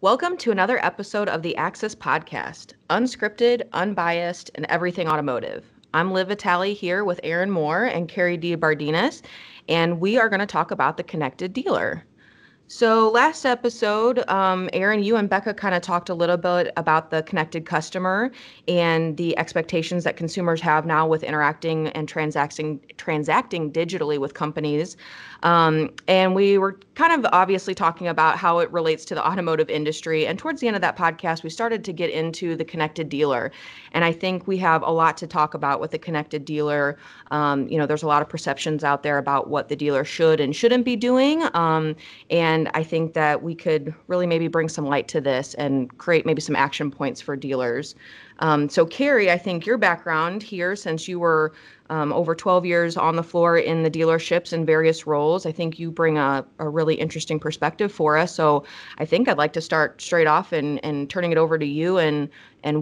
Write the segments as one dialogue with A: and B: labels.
A: Welcome to another episode of the Access Podcast, unscripted, unbiased, and everything automotive. I'm Liv Vitale here with Aaron Moore and Kerri Diberardinis, and we are going to talk about the connected dealer. So last episode, Aaron, you and Becca kind of talked a little bit about the connected customer and the expectations that consumers have now with interacting and transacting digitally with companies. And we were kind of obviously talking about how it relates to the automotive industry. And towards the end of that podcast, we started to get into the connected dealer. And I think we have a lot to talk about with the connected dealer. There's a lot of perceptions out there about what the dealer should and shouldn't be doing. And I think that we could really maybe bring some light to this and create maybe some action points for dealers. So Kerri, I think your background here, since you were over 12 years on the floor in the dealerships in various roles, I think you bring a really interesting perspective for us. So I think I'd like to start straight off and turning it over to you and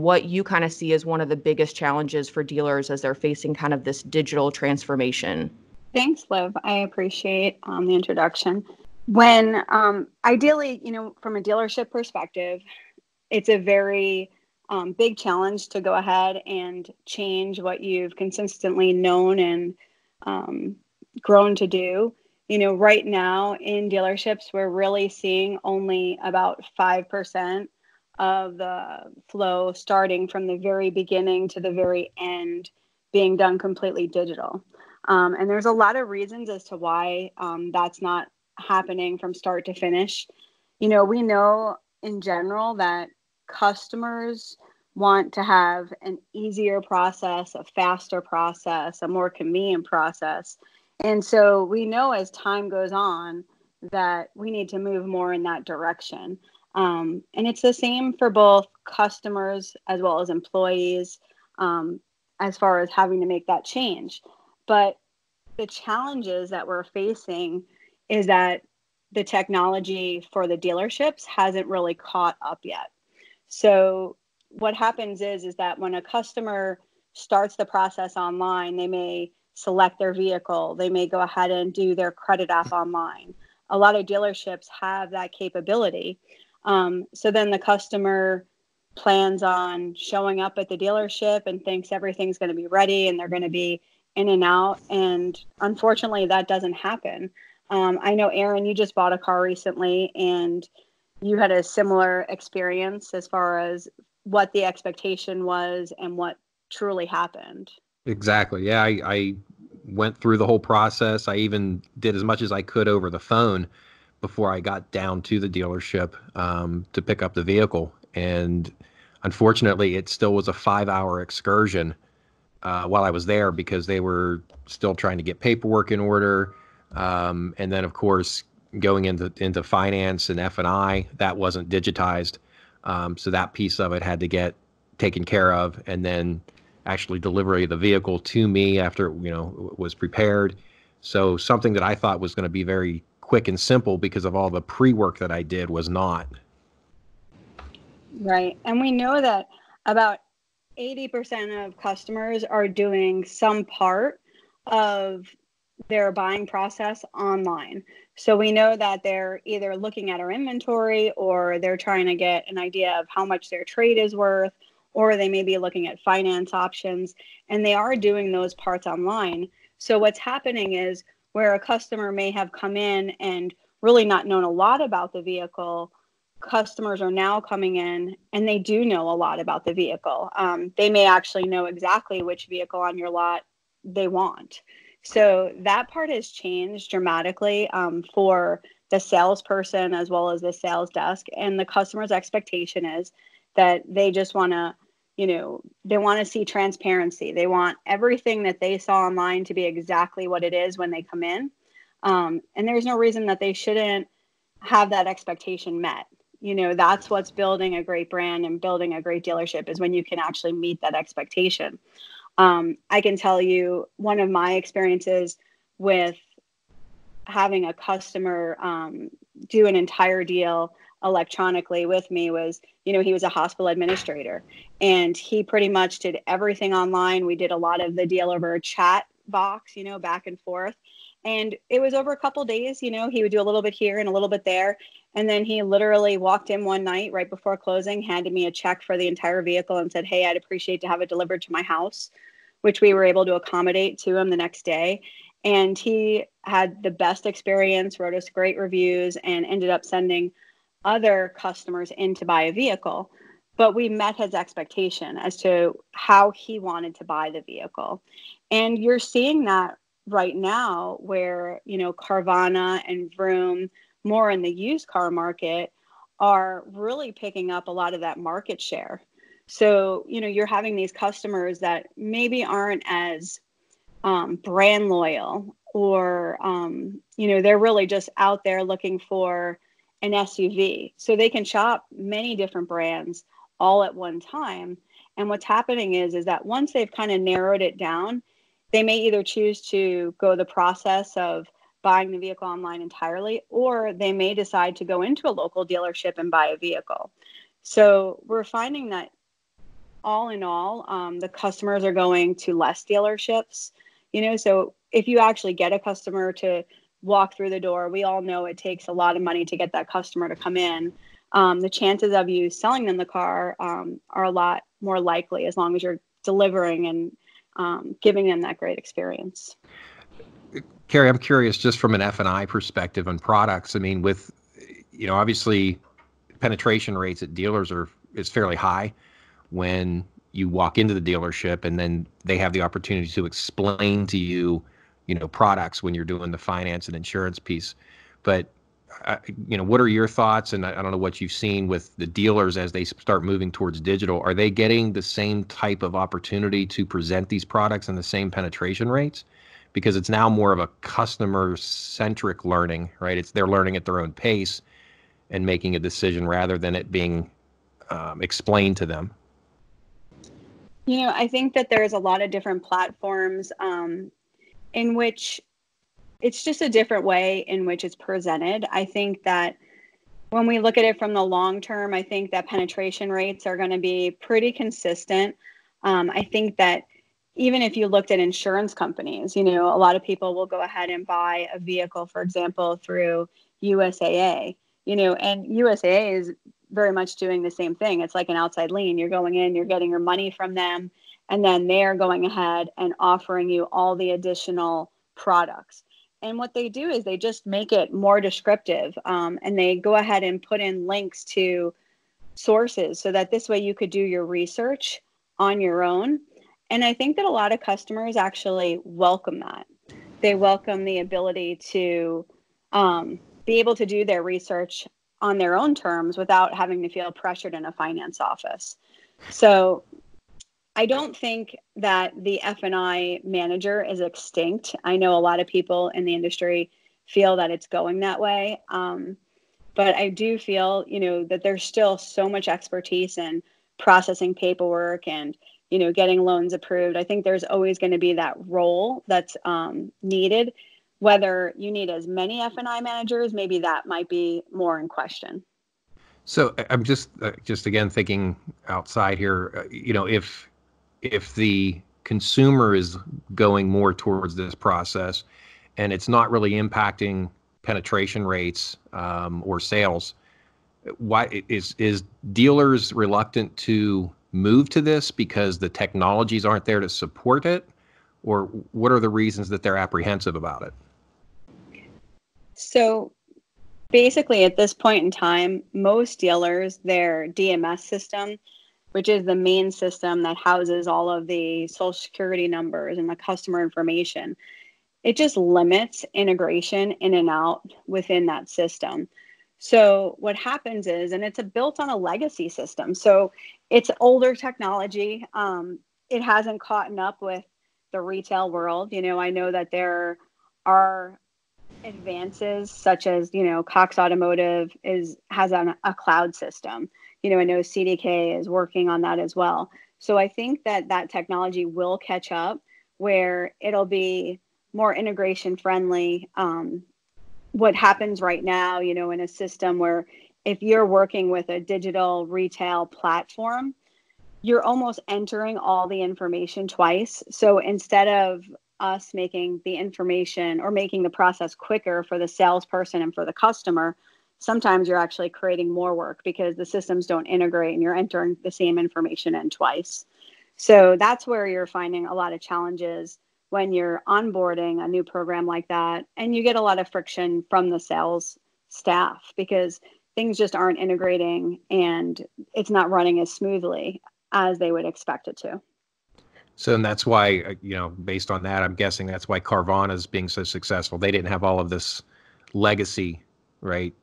A: what you kind of see as one of the biggest challenges for dealers as they're facing kind of this digital transformation.
B: Thanks, Liv. I appreciate the introduction. When ideally, from a dealership perspective, it's a very big challenge to go ahead and change what you've consistently known and grown to do. Right now in dealerships, we're really seeing only about 5% of the flow starting from the very beginning to the very end being done completely digital. And there's a lot of reasons as to why that's not happening from start to finish. We know in general that customers want to have an easier process, a faster process, a more convenient process. And so we know as time goes on that we need to move more in that direction. And it's the same for both customers as well as employees as far as having to make that change. But the challenges that we're facing is that the technology for the dealerships hasn't really caught up yet. So what happens is that when a customer starts the process online, they may select their vehicle. They may go ahead and do their credit app online. A lot of dealerships have that capability. So then the customer plans on showing up at the dealership and thinks everything's going to be ready and they're going to be in and out. And unfortunately, that doesn't happen. I know, Aaron, you just bought a car recently and you had a similar experience as far as what the expectation was and what truly happened.
C: Exactly. Yeah, I went through the whole process. I even did as much as I could over the phone before I got down to the dealership to pick up the vehicle. And unfortunately, it still was a 5-hour excursion while I was there because they were still trying to get paperwork in order. And then, of course, going into finance and F&I, that wasn't digitized. So that piece of it had to get taken care of, and then actually delivery of the vehicle to me after it was prepared. So something that I thought was going to be very quick and simple because of all the pre-work that I did was not.
B: Right. And we know that about 80% of customers are doing some part of their buying process online. So we know that they're either looking at our inventory or they're trying to get an idea of how much their trade is worth, or they may be looking at finance options, and they are doing those parts online. So what's happening is where a customer may have come in and really not known a lot about the vehicle, customers are now coming in and they do know a lot about the vehicle. They may actually know exactly which vehicle on your lot they want. So that part has changed dramatically for the salesperson as well as the sales desk. And the customer's expectation is that they just want to, they want to see transparency. They want everything that they saw online to be exactly what it is when they come in. And there's no reason that they shouldn't have that expectation met. That's what's building a great brand and building a great dealership is when you can actually meet that expectation. I can tell you one of my experiences with having a customer do an entire deal electronically with me was, he was a hospital administrator and he pretty much did everything online. We did a lot of the deal over a chat box, back and forth. And it was over a couple days, he would do a little bit here and a little bit there. And then he literally walked in one night right before closing, handed me a check for the entire vehicle and said, "Hey, I'd appreciate to have it delivered to my house," which we were able to accommodate to him the next day. And he had the best experience, wrote us great reviews, and ended up sending other customers in to buy a vehicle. But we met his expectation as to how he wanted to buy the vehicle. And you're seeing that right now where, Carvana and Vroom, more in the used car market, are really picking up a lot of that market share. So, you're having these customers that maybe aren't as brand loyal, or, they're really just out there looking for an SUV. So they can shop many different brands all at one time. And what's happening is that once they've kind of narrowed it down, they may either choose to go the process of buying the vehicle online entirely, or they may decide to go into a local dealership and buy a vehicle. So we're finding that all in all, the customers are going to less dealerships. So if you actually get a customer to walk through the door, we all know it takes a lot of money to get that customer to come in. The chances of you selling them the car are a lot more likely, as long as you're delivering and giving them that great experience.
C: Kerri, I'm curious, just from an F&I perspective on products. I mean, with, obviously penetration rates at dealers is fairly high when you walk into the dealership, and then they have the opportunity to explain to you, products when you're doing the finance and insurance piece. But, what are your thoughts? And I don't know what you've seen with the dealers as they start moving towards digital. Are they getting the same type of opportunity to present these products and the same penetration rates? Because it's now more of a customer-centric learning, right? They're learning at their own pace and making a decision rather than it being explained to them.
B: I think that there's a lot of different platforms in which it's just a different way in which it's presented. I think that when we look at it from the long term, I think that penetration rates are going to be pretty consistent. I think that even if you looked at insurance companies, a lot of people will go ahead and buy a vehicle, for example, through USAA, and USAA is very much doing the same thing. It's like an outside lien. You're going in, you're getting your money from them, and then they're going ahead and offering you all the additional products. And what they do is they just make it more descriptive, and they go ahead and put in links to sources so that this way you could do your research on your own. And I think that a lot of customers actually welcome that. They welcome the ability to be able to do their research on their own terms without having to feel pressured in a finance office. So I don't think that the F&I manager is extinct. I know a lot of people in the industry feel that it's going that way. But I do feel, that there's still so much expertise in processing paperwork and, getting loans approved. I think there's always going to be that role that's needed. Whether you need as many F&I managers, maybe that might be more in question.
C: So I'm just again thinking outside here. If the consumer is going more towards this process, and it's not really impacting penetration rates or sales, why is dealers reluctant to move to this because the technologies aren't there to support it, or what are the reasons that they're apprehensive about it?
B: So basically at this point in time, most dealers, their DMS system, which is the main system that houses all of the social security numbers and the customer information, it just limits integration in and out within that system. So what happens is, and it's built on a legacy system, so it's older technology. It hasn't caught up with the retail world. I know that there are advances such as, Cox Automotive has a cloud system. I know CDK is working on that as well. So I think that technology will catch up where it'll be more integration friendly. What happens right now, in a system where if you're working with a digital retail platform, you're almost entering all the information twice. So instead of us making the information or making the process quicker for the salesperson and for the customer, sometimes you're actually creating more work because the systems don't integrate and you're entering the same information in twice. So that's where you're finding a lot of challenges when you're onboarding a new program like that. And you get a lot of friction from the sales staff because things just aren't integrating and it's not running as smoothly as they would expect it to.
C: So, and that's why, based on that, I'm guessing that's why Carvana is being so successful. They didn't have all of this legacy, right,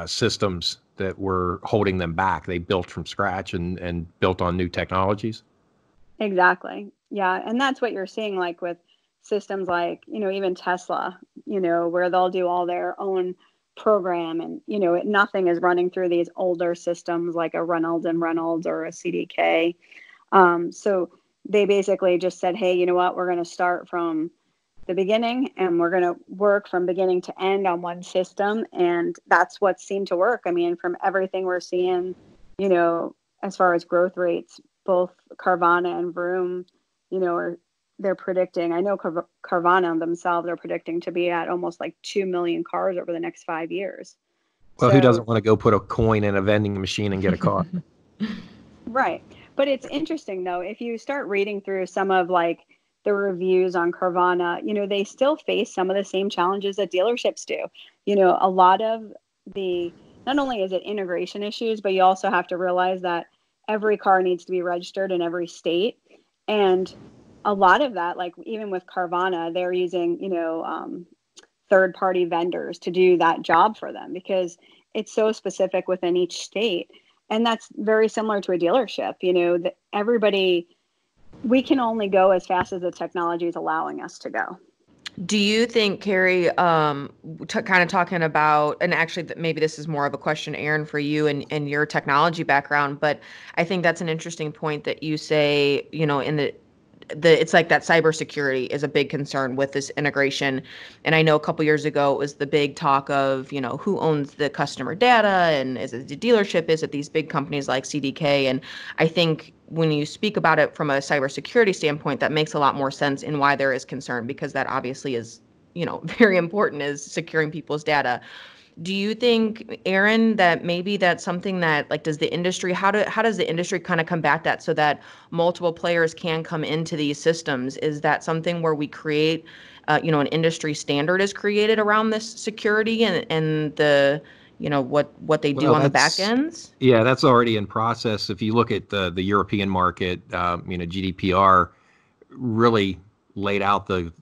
C: systems that were holding them back. They built from scratch and built on new technologies.
B: Exactly. Yeah. And that's what you're seeing, like with systems like, even Tesla, where they'll do all their own program and, nothing is running through these older systems like a Reynolds and Reynolds or a CDK. So they basically just said, hey, you know what, we're going to start from the beginning and we're going to work from beginning to end on one system. And that's what seemed to work. I mean, from everything we're seeing, as far as growth rates, both Carvana and Vroom, they're predicting, I know Carvana themselves are predicting to be at almost like 2 million cars over the next 5 years.
C: Well, who doesn't want to go put a coin in a vending machine and get a car?
B: Right. But it's interesting, though, if you start reading through some of like the reviews on Carvana, they still face some of the same challenges that dealerships do. A lot of not only is it integration issues, but you also have to realize that every car needs to be registered in every state. And a lot of that, like even with Carvana, they're using, third-party vendors to do that job for them because it's so specific within each state. And that's very similar to a dealership, that we can only go as fast as the technology is allowing us to go.
A: Do you think, Kerri, kind of talking about, and actually maybe this is more of a question, Aaron, for you and your technology background, but I think that's an interesting point that you say, in the it's like that cybersecurity is a big concern with this integration. And I know a couple years ago it was the big talk of, who owns the customer data and is it the dealership? Is it these big companies like CDK? And I think when you speak about it from a cybersecurity standpoint, that makes a lot more sense in why there is concern, because that obviously is, very important, is securing people's data. Do you think, Aaron, that maybe that's something that, like, does the industry, how does the industry kind of combat that so that multiple players can come into these systems? Is that something where we create, an industry standard is created around this security and the, what they do on the back ends?
C: Yeah, that's already in process. If you look at the European market, GDPR really laid out the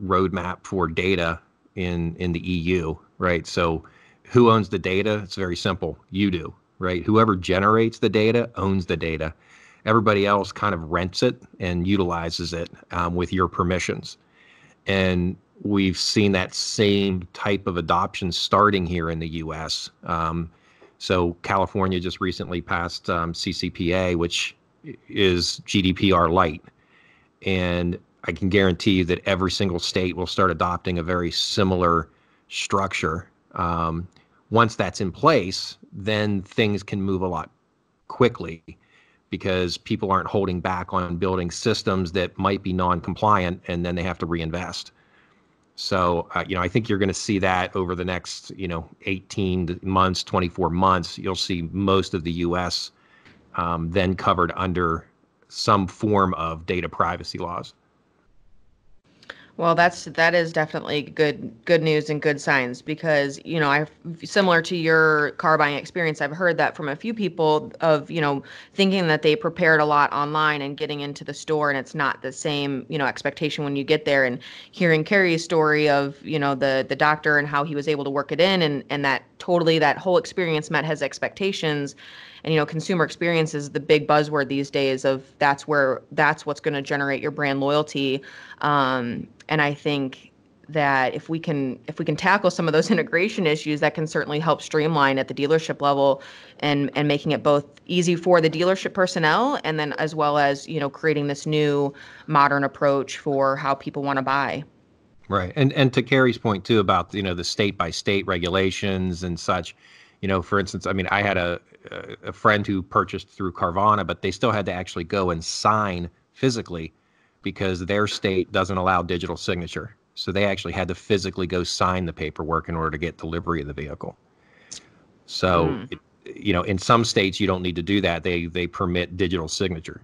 C: roadmap for data in the EU, right? So who owns the data? It's very simple. You do, right? Whoever generates the data owns the data. Everybody else kind of rents it and utilizes it with your permissions. And we've seen that same type of adoption starting here in the U.S. So California just recently passed CCPA, which is GDPR light. And I can guarantee you that every single state will start adopting a very similar structure. Once that's in place, then things can move a lot quickly because people aren't holding back on building systems that might be non-compliant and then they have to reinvest. So, I think you're going to see that over the next, 18 months, 24 months. You'll see most of the U.S. Then covered under some form of data privacy laws.
A: Well, that is definitely good news and good signs, because, I, similar to your car buying experience, I've heard that from a few people of, thinking that they prepared a lot online and getting into the store, and it's not the same, expectation when you get there. And hearing Kerri's story of, the doctor and how he was able to work it in, and that whole experience met his expectations. And, consumer experience is the big buzzword these days of that's what's going to generate your brand loyalty. And I think that if we can tackle some of those integration issues, that can certainly help streamline at the dealership level and making it both easy for the dealership personnel, and then as well as, creating this new modern approach for how people want to buy.
C: Right. And to Kerri's point too about, the state by state regulations and such, for instance, I mean, I had a friend who purchased through Carvana, but they still had to actually go and sign physically because their state doesn't allow digital signature. So they actually had to physically go sign the paperwork in order to get delivery of the vehicle. So, in some states, you don't need to do that. They permit digital signature.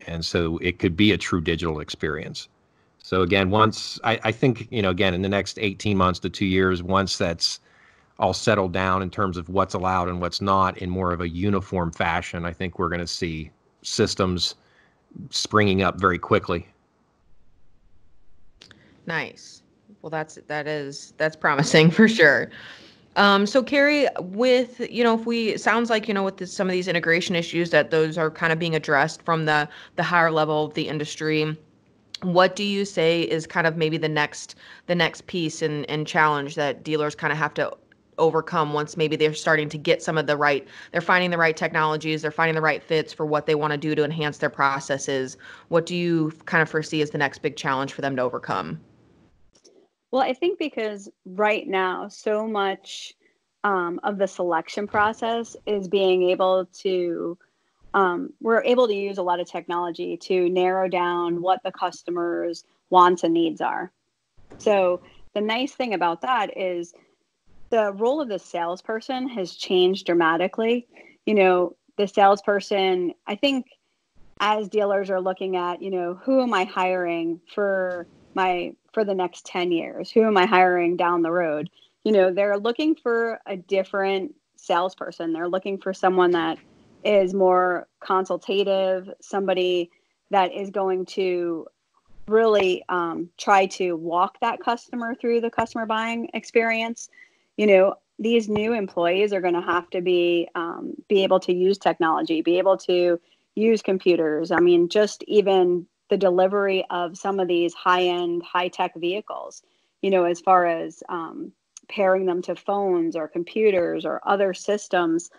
C: And so it could be a true digital experience. So again, once I think, again, in the next 18 months to 2 years, once that's all settled down in terms of what's allowed and what's not in more of a uniform fashion, I think we're going to see systems springing up very quickly.
A: Nice. Well, that's promising for sure. So Kerri, with, if it sounds like, with some of these integration issues that those are kind of being addressed from the higher level of the industry, what do you say is kind of maybe the next piece and challenge that dealers kind of have to overcome once maybe they're starting to get they're finding the right technologies, they're finding the right fits for what they want to do to enhance their processes? What do you kind of foresee as the next big challenge for them to overcome?
B: Well, I think because right now, so much of the selection process is being able to, we're able to use a lot of technology to narrow down what the customer's wants and needs are. So the nice thing about that is the role of the salesperson has changed dramatically. The salesperson, I think, as dealers are looking at, who am I hiring for the next 10 years? Who am I hiring down the road? They're looking for a different salesperson. They're looking for someone that is more consultative, somebody that is going to really try to walk that customer through the customer buying experience. These new employees are going to have to be able to use technology, be able to use computers. I mean, just even the delivery of some of these high-end, high-tech vehicles, as far as pairing them to phones or computers or other systems,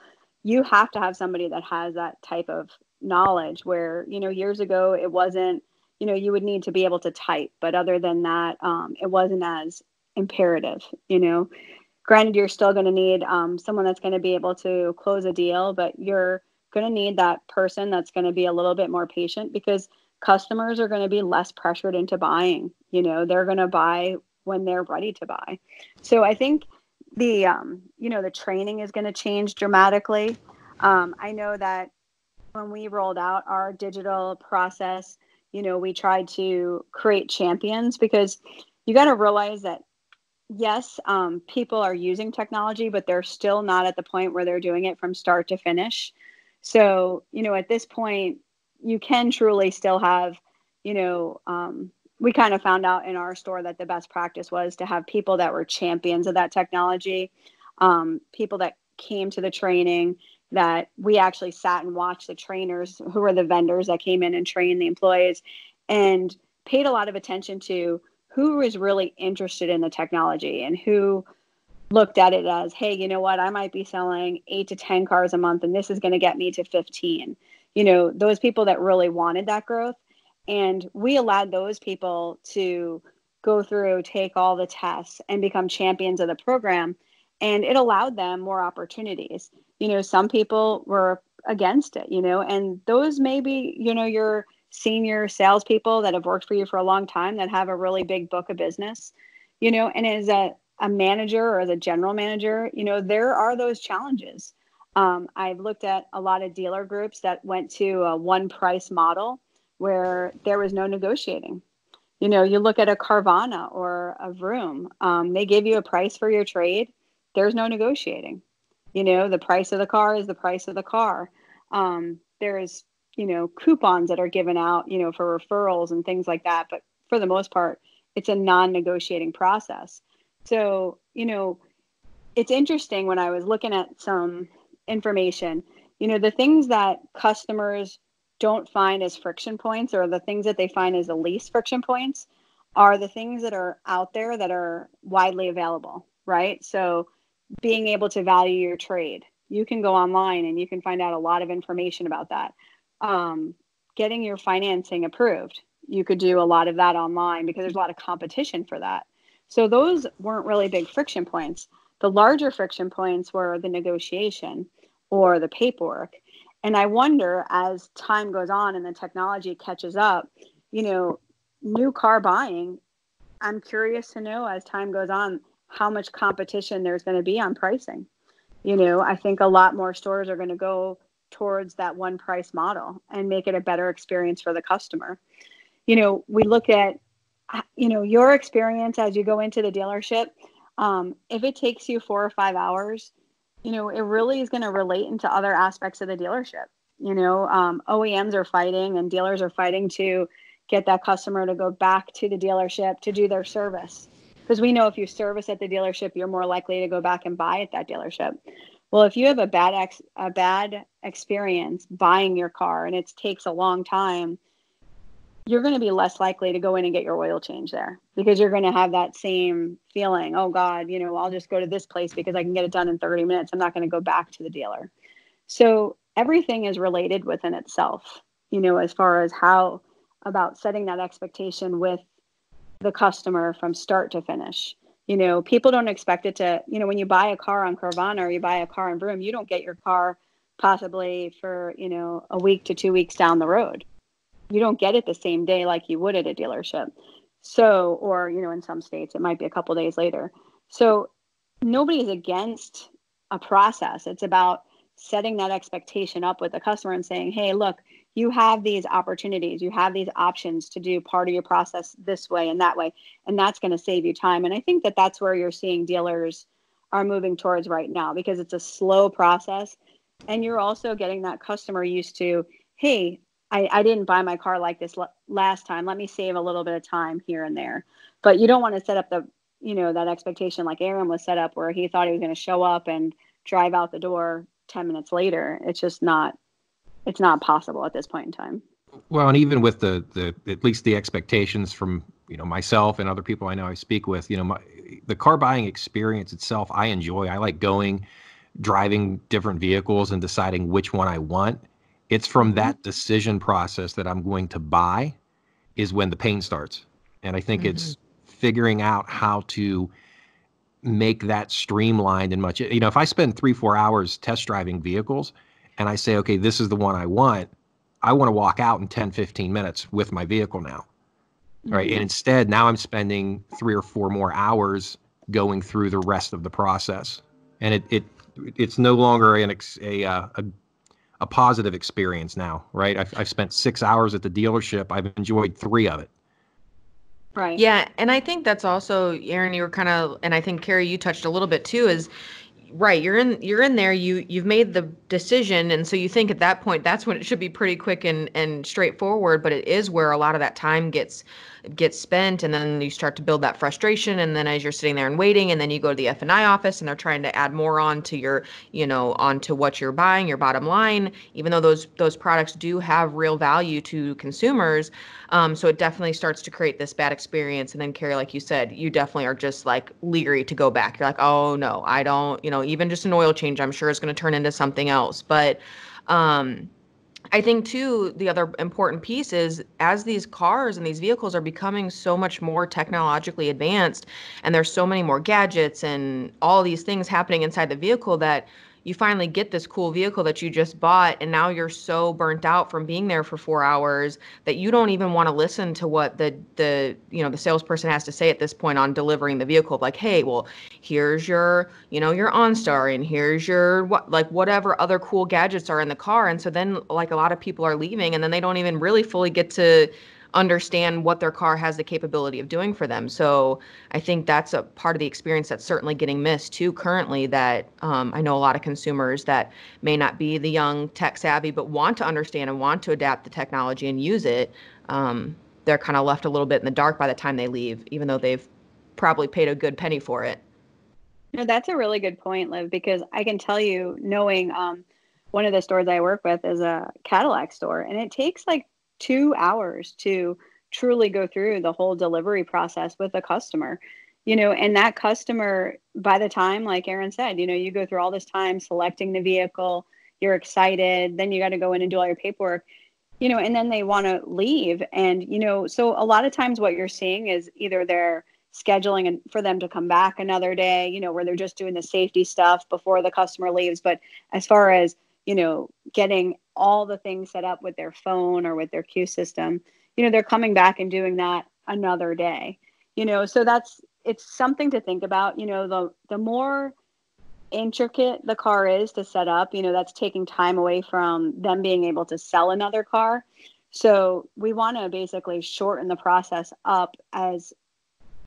B: you have to have somebody that has that type of knowledge where, years ago it wasn't, you would need to be able to type. But other than that, it wasn't as imperative, Granted, you're still going to need someone that's going to be able to close a deal, but you're going to need that person that's going to be a little bit more patient because customers are going to be less pressured into buying. They're going to buy when they're ready to buy. So I think the training is going to change dramatically. I know that when we rolled out our digital process, we tried to create champions because you got to realize that yes, people are using technology, but they're still not at the point where they're doing it from start to finish. So, at this point, you can truly still have, we kind of found out in our store that the best practice was to have people that were champions of that technology, people that came to the training, that we actually sat and watched the trainers who were the vendors that came in and trained the employees and paid a lot of attention to who was really interested in the technology and who looked at it as, hey, you know what, I might be selling 8 to 10 cars a month and this is going to get me to 15. Those people that really wanted that growth. And we allowed those people to go through, take all the tests and become champions of the program. And it allowed them more opportunities. Some people were against it, and those may be, your senior salespeople that have worked for you for a long time that have a really big book of business, and as a manager or as a general manager, there are those challenges. I've looked at a lot of dealer groups that went to a one price model where there was no negotiating. You look at a Carvana or a Vroom, they give you a price for your trade. There's no negotiating. The price of the car is the price of the car. There's coupons that are given out, for referrals and things like that. But for the most part, it's a non-negotiating process. So, it's interesting when I was looking at some information, the things that customers don't find as friction points or the things that they find as the least friction points are the things that are out there that are widely available, right? So being able to value your trade, you can go online and you can find out a lot of information about that. Getting your financing approved, you could do a lot of that online because there's a lot of competition for that. So those weren't really big friction points. The larger friction points were the negotiation or the paperwork. And I wonder, as time goes on and the technology catches up, new car buying, I'm curious to know as time goes on how much competition there's going to be on pricing. I think a lot more stores are going to go towards that one price model and make it a better experience for the customer. We look at, your experience as you go into the dealership. If it takes you 4 or 5 hours, it really is going to relate into other aspects of the dealership. OEMs are fighting and dealers are fighting to get that customer to go back to the dealership to do their service. Because we know if you service at the dealership, you're more likely to go back and buy at that dealership. Well, if you have a bad experience buying your car and it takes a long time, you're going to be less likely to go in and get your oil change there because you're going to have that same feeling. Oh God, I'll just go to this place because I can get it done in 30 minutes. I'm not going to go back to the dealer. So everything is related within itself, as far as how about setting that expectation with the customer from start to finish. People don't expect it to, when you buy a car on Carvana or you buy a car in Vroom, you don't get your car possibly for, a week to 2 weeks down the road. You don't get it the same day like you would at a dealership. So, or, in some states, it might be a couple days later. So nobody's against a process. It's about setting that expectation up with the customer and saying, hey, look, you have these opportunities, you have these options to do part of your process this way and that way, and that's going to save you time. And I think that that's where you're seeing dealers are moving towards right now because it's a slow process. And you're also getting that customer used to, hey, I didn't buy my car like this last time. Let me save a little bit of time here and there. But you don't want to set up the, that expectation like Aaron was set up where he thought he was going to show up and drive out the door 10 minutes later. It's just not, it's not possible at this point in time.
C: Well, and even with the at least the expectations from, myself and other people I know I speak with, the car buying experience itself, I enjoy. I like driving different vehicles and deciding which one I want. It's from that decision process that I'm going to buy is when the pain starts. And I think it's figuring out how to make that streamlined and much, if I spend 3-4 hours test driving vehicles and I say, okay, this is the one I want to walk out in 10-15 minutes with my vehicle now. Right. And instead, now I'm spending 3 or 4 more hours going through the rest of the process. And it's no longer a positive experience now, right? I've spent 6 hours at the dealership. I've enjoyed 3 of it.
B: Right.
A: Yeah. And I think that's also, Aaron, you were kind of, and I think Kerri, you touched a little bit too, is right. You're in there, you've made the decision. And so you think at that point, that's when it should be pretty quick and straightforward, but it is where a lot of that time gets spent, and then you start to build that frustration, and then as you're sitting there and waiting, and then you go to the F&I office and they're trying to add more on to your, onto what you're buying, your bottom line, even though those products do have real value to consumers. So it definitely starts to create this bad experience. And then Kerri, like you said, you definitely are just like leery to go back. You're like, oh no, I don't, even just an oil change, I'm sure is going to turn into something else. But I think too, the other important piece is as these cars and these vehicles are becoming so much more technologically advanced, and there's so many more gadgets and all these things happening inside the vehicle, that you finally get this cool vehicle that you just bought, and now you're so burnt out from being there for 4 hours that you don't even want to listen to what the salesperson has to say at this point on delivering the vehicle. Like, hey, well, here's your your OnStar, and here's your whatever other cool gadgets are in the car. And so then like a lot of people are leaving, and then they don't even really fully get to understand what their car has the capability of doing for them. So I think that's a part of the experience that's certainly getting missed too currently, that I know a lot of consumers that may not be the young tech savvy, but want to understand and want to adapt the technology and use it. They're kind of left a little bit in the dark by the time they leave, even though they've probably paid a good penny for it.
B: That's a really good point, Liv, because I can tell you, knowing one of the stores I work with is a Cadillac store, and it takes like 2 hours to truly go through the whole delivery process with a customer, and that customer, by the time, like Aaron said, you go through all this time selecting the vehicle, you're excited, then you got to go in and do all your paperwork, and then they want to leave. And, so a lot of times what you're seeing is either they're scheduling and for them to come back another day, where they're just doing the safety stuff before the customer leaves. But as far as, getting all the things set up with their phone or with their queue system, they're coming back and doing that another day. So it's something to think about. The more intricate the car is to set up, that's taking time away from them being able to sell another car. So we want to basically shorten the process up as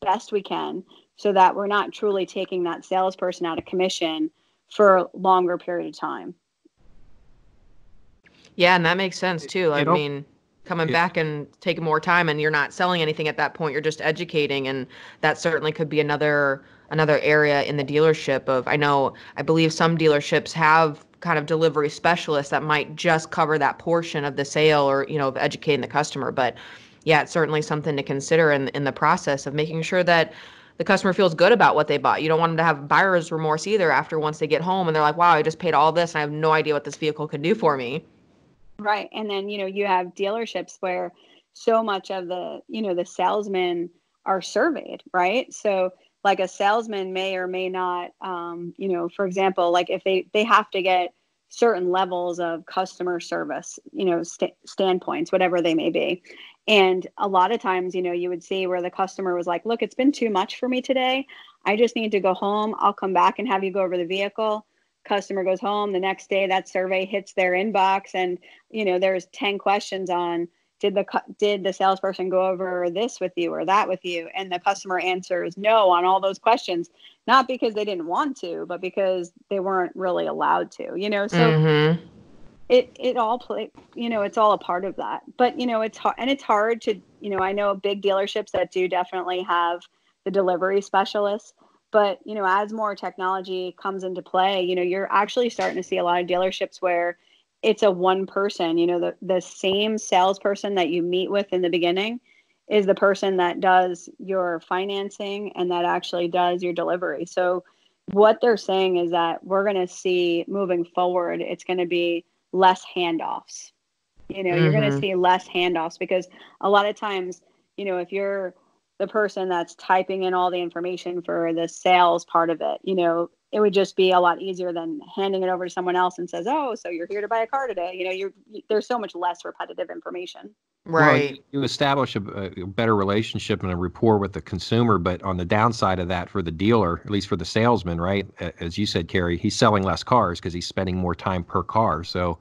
B: best we can so that we're not truly taking that salesperson out of commission for a longer period of time.
A: Yeah, and that makes sense too. I
C: It'll-
A: mean, coming back and taking more time, and you're not selling anything at that point, you're just educating, and that certainly could be another area in the dealership of, I believe some dealerships have kind of delivery specialists that might just cover that portion of the sale or, of educating the customer. But yeah, it's certainly something to consider in the process of making sure that the customer feels good about what they bought. You don't want them to have buyer's remorse either after once they get home and they're like, wow, I just paid all this and I have no idea what this vehicle could do for me.
B: Right. And then, you have dealerships where so much of the salesmen are surveyed, right? So like a salesman may or may not, for example, like if they have to get certain levels of customer service, standpoints, whatever they may be. And a lot of times, you would see where the customer was like, look, it's been too much for me today. I just need to go home. I'll come back and have you go over the vehicle. Customer goes home the next day, that survey hits their inbox, and there's 10 questions on did the salesperson go over this with you or that with you, and the customer answers no on all those questions, not because they didn't want to, but because they weren't really allowed to. So
A: Mm-hmm.
B: it all play, it's all a part of that. But it's hard, and it's hard to, I know big dealerships that do definitely have the delivery specialists. But, as more technology comes into play, you're actually starting to see a lot of dealerships where it's a one person, the same salesperson that you meet with in the beginning is the person that does your financing and that actually does your delivery. So what they're saying is that we're going to see moving forward, it's going to be less handoffs. You're going to see less handoffs because a lot of times, if you're the person that's typing in all the information for the sales part of it, it would just be a lot easier than handing it over to someone else and says, oh, so you're here to buy a car today. There's so much less repetitive information.
A: Right.
C: Well, you establish a better relationship and a rapport with the consumer, but on the downside of that for the dealer, at least for the salesman, right? As you said, Kerri, he's selling less cars because he's spending more time per car. So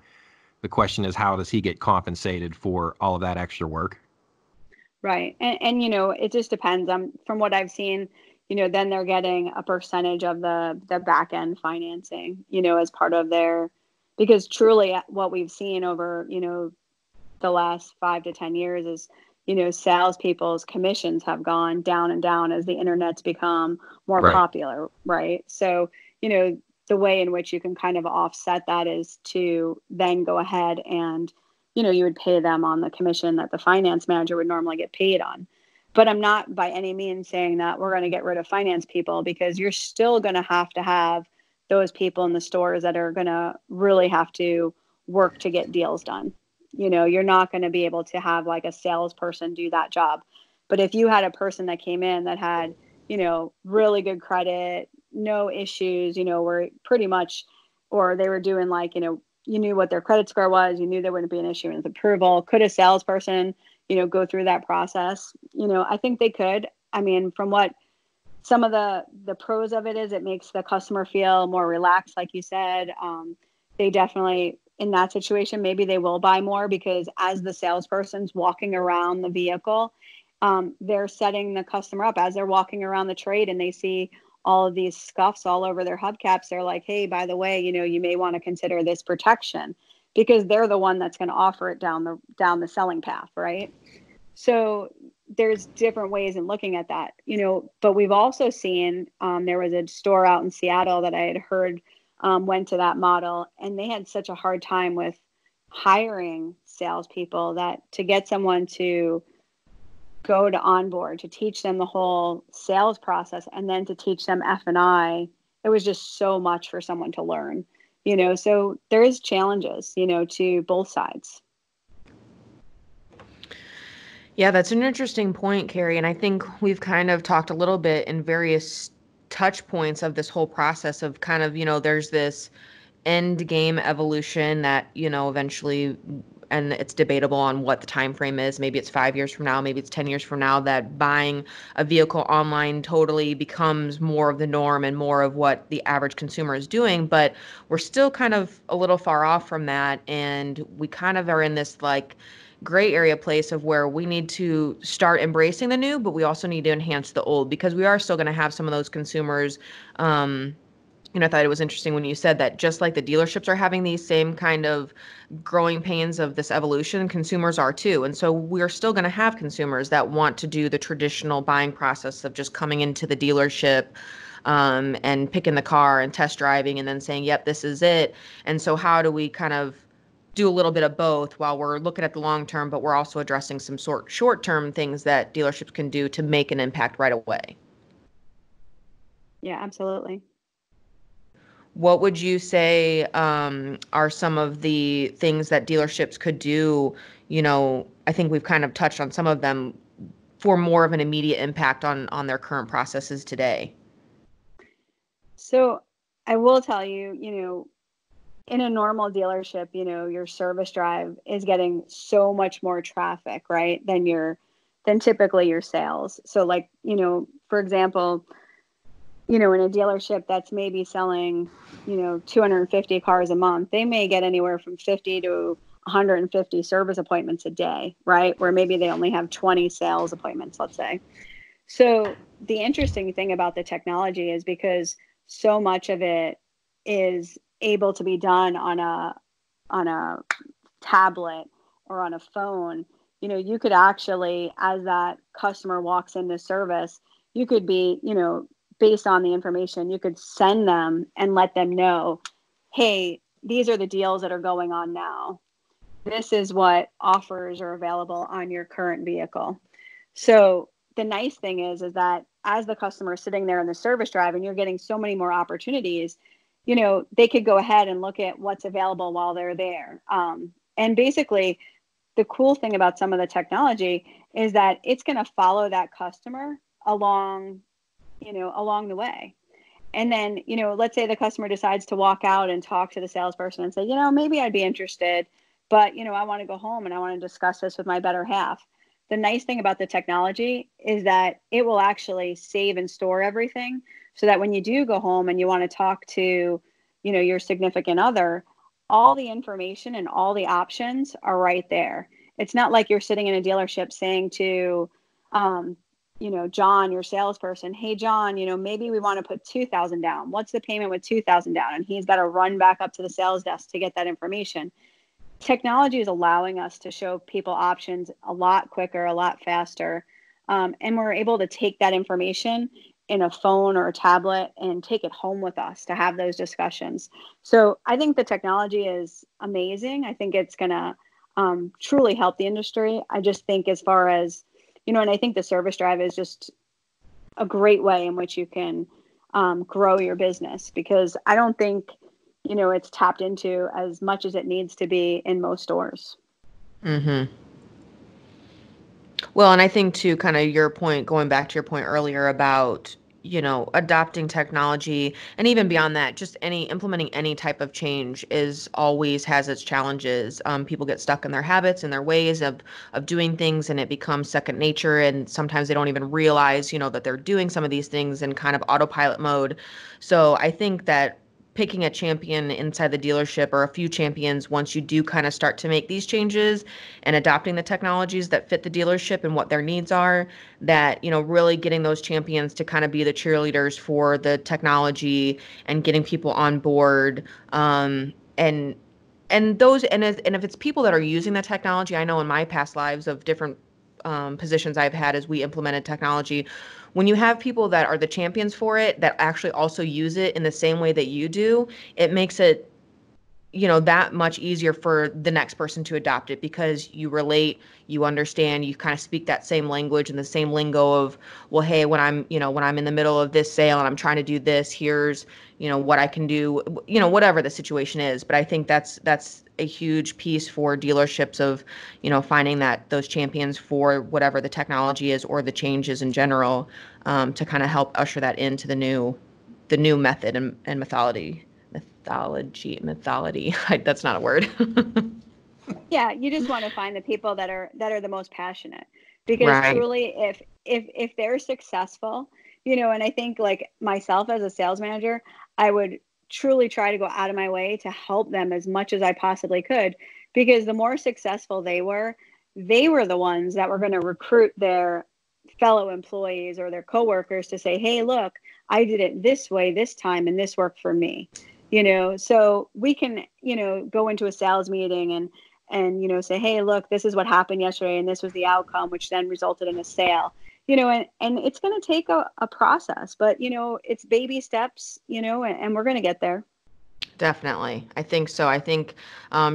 C: the question is, how does he get compensated for all of that extra work?
B: Right. And it just depends. From what I've seen, then they're getting a percentage of the back end financing, as part of because truly what we've seen over, the last 5 to 10 years is, salespeople's commissions have gone down and down as the internet's become more popular. Right. So, the way in which you can kind of offset that is to then go ahead and you would pay them on the commission that the finance manager would normally get paid on. But I'm not by any means saying that we're going to get rid of finance people, because you're still going to have those people in the stores that are going to really have to work to get deals done. You're not going to be able to have like a salesperson do that job. But if you had a person that came in that had, really good credit, no issues, were pretty much, or they were doing like, you knew what their credit score was. You knew there wouldn't be an issue with approval. Could a salesperson, go through that process? I think they could. I mean, from what some of the pros of it is, it makes the customer feel more relaxed. Like you said, they definitely, in that situation, maybe they will buy more because as the salesperson's walking around the vehicle, they're setting the customer up as they're walking around the trade and they see all of these scuffs all over their hubcaps. They're like, hey, by the way, you may want to consider this protection, because they're the one that's going to offer it down the selling path. Right. So there's different ways in looking at that, but we've also seen, there was a store out in Seattle that I had heard went to that model, and they had such a hard time with hiring salespeople that to get someone to go to onboard, to teach them the whole sales process, and then to teach them F&I, it was just so much for someone to learn, so there is challenges, to both sides.
A: Yeah, that's an interesting point, Kerri. And I think we've kind of talked a little bit in various touch points of this whole process of kind of, there's this end game evolution that, eventually and it's debatable on what the time frame is. Maybe it's 5 years from now, maybe it's 10 years from now, that buying a vehicle online totally becomes more of the norm and more of what the average consumer is doing. But we're still kind of a little far off from that. And we kind of are in this like gray area place of where we need to start embracing the new, but we also need to enhance the old, because we are still going to have some of those consumers. I thought it was interesting when you said that just like the dealerships are having these same kind of growing pains of this evolution, consumers are too. And so we're still going to have consumers that want to do the traditional buying process of just coming into the dealership, and picking the car and test driving and then saying, yep, this is it. And so how do we kind of do a little bit of both while we're looking at the long term, but we're also addressing some short term things that dealerships can do to make an impact right away?
B: Yeah, absolutely.
A: What would you say are some of the things that dealerships could do? I think we've kind of touched on some of them for more of an immediate impact on their current processes today.
B: So I will tell you, in a normal dealership, your service drive is getting so much more traffic, right, than typically your sales. So like, for example, in a dealership that's maybe selling, 250 cars a month, they may get anywhere from 50 to 150 service appointments a day, right? Where maybe they only have 20 sales appointments, let's say. So the interesting thing about the technology is because so much of it is able to be done on a tablet or on a phone. You could actually, as that customer walks into service, you could be, based on the information, you could send them and let them know, hey, these are the deals that are going on now. This is what offers are available on your current vehicle. So the nice thing is that as the customer is sitting there in the service drive and you're getting so many more opportunities, they could go ahead and look at what's available while they're there. And basically, the cool thing about some of the technology is that it's going to follow that customer along the way. And then, let's say the customer decides to walk out and talk to the salesperson and say, maybe I'd be interested, but, I want to go home and I want to discuss this with my better half. The nice thing about the technology is that it will actually save and store everything so that when you do go home and you want to talk to, your significant other, all the information and all the options are right there. It's not like you're sitting in a dealership saying to, John, your salesperson, hey, John, maybe we want to put 2,000 down. What's the payment with 2,000 down? And he's got to run back up to the sales desk to get that information. Technology is allowing us to show people options a lot quicker, a lot faster. And we're able to take that information in a phone or a tablet and take it home with us to have those discussions. So I think the technology is amazing. I think it's going to truly help the industry. I just think as far as, and I think the service drive is just a great way in which you can grow your business, because I don't think, it's tapped into as much as it needs to be in most stores.
A: Mm-hmm. Well, and I think too, kind of your point, going back to your point earlier about, adopting technology, and even beyond that, just implementing any type of change is always has its challenges. People get stuck in their habits and their ways of doing things, and it becomes second nature. And sometimes they don't even realize, that they're doing some of these things in kind of autopilot mode. So I think that picking a champion inside the dealership, or a few champions, once you do kind of start to make these changes and adopting the technologies that fit the dealership and what their needs are, that, really getting those champions to kind of be the cheerleaders for the technology and getting people on board. And if it's people that are using the technology, I know in my past lives of different positions I've had as we implemented technology, when you have people that are the champions for it, that actually also use it in the same way that you do, it makes it, that much easier for the next person to adopt it, because you relate, you understand, you kind of speak that same language and the same lingo of, well, hey, when I'm in the middle of this sale and I'm trying to do this, here's, what I can do, whatever the situation is. But I think that's a huge piece for dealerships of, finding that those champions for whatever the technology is or the changes in general, to kind of help usher that into the new method and mythology. That's not a word.
B: Yeah, you just want to find the people that are the most passionate, because
A: Right.
B: truly, if they're successful, you know, and I think like myself as a sales manager, I would truly try to go out of my way to help them as much as I possibly could, because the more successful they were the ones that were going to recruit their fellow employees or their coworkers to say, "Hey, look, I did it this way this time and this worked for me." You know, so we can, you know, go into a sales meeting and you know, say, "Hey, look, this is what happened yesterday and this was the outcome, which then resulted in a sale." You know, and it's going to take a process, but you know, it's baby steps, you know, and we're going to get there.
A: Definitely. I think so. I think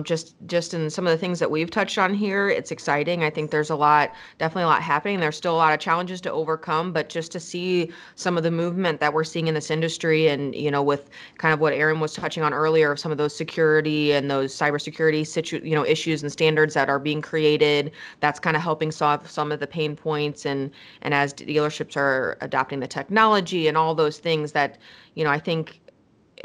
A: just in some of the things that we've touched on here, it's exciting. I think there's a lot, definitely a lot happening. There's still a lot of challenges to overcome, but just to see some of the movement that we're seeing in this industry and, you know, with kind of what Aaron was touching on earlier of some of those security and those cybersecurity issues and standards that are being created, that's kind of helping solve some of the pain points. And as dealerships are adopting the technology and all those things that, you know, I think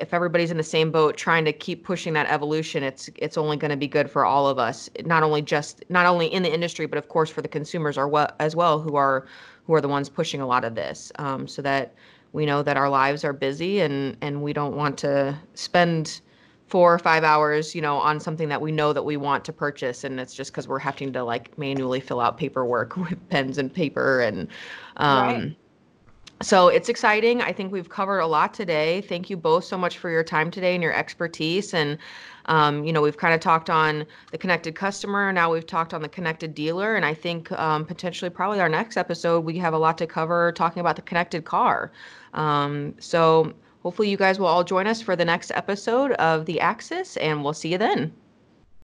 A: if everybody's in the same boat trying to keep pushing that evolution, it's only going to be good for all of us, not only in the industry, but of course for the consumers are as well who are the ones pushing a lot of this, so that we know that our lives are busy and we don't want to spend 4 or 5 hours, you know, on something that we know that we want to purchase, and it's just because we're having to like manually fill out paperwork with pens and paper and
B: Right.
A: um, so it's exciting. I think we've covered a lot today. Thank you both so much for your time today and your expertise. And, you know, we've kind of talked on the connected customer. Now we've talked on the connected dealer. And I think potentially probably our next episode, we have a lot to cover talking about the connected car. So hopefully you guys will all join us for the next episode of The Axis, and we'll see you then.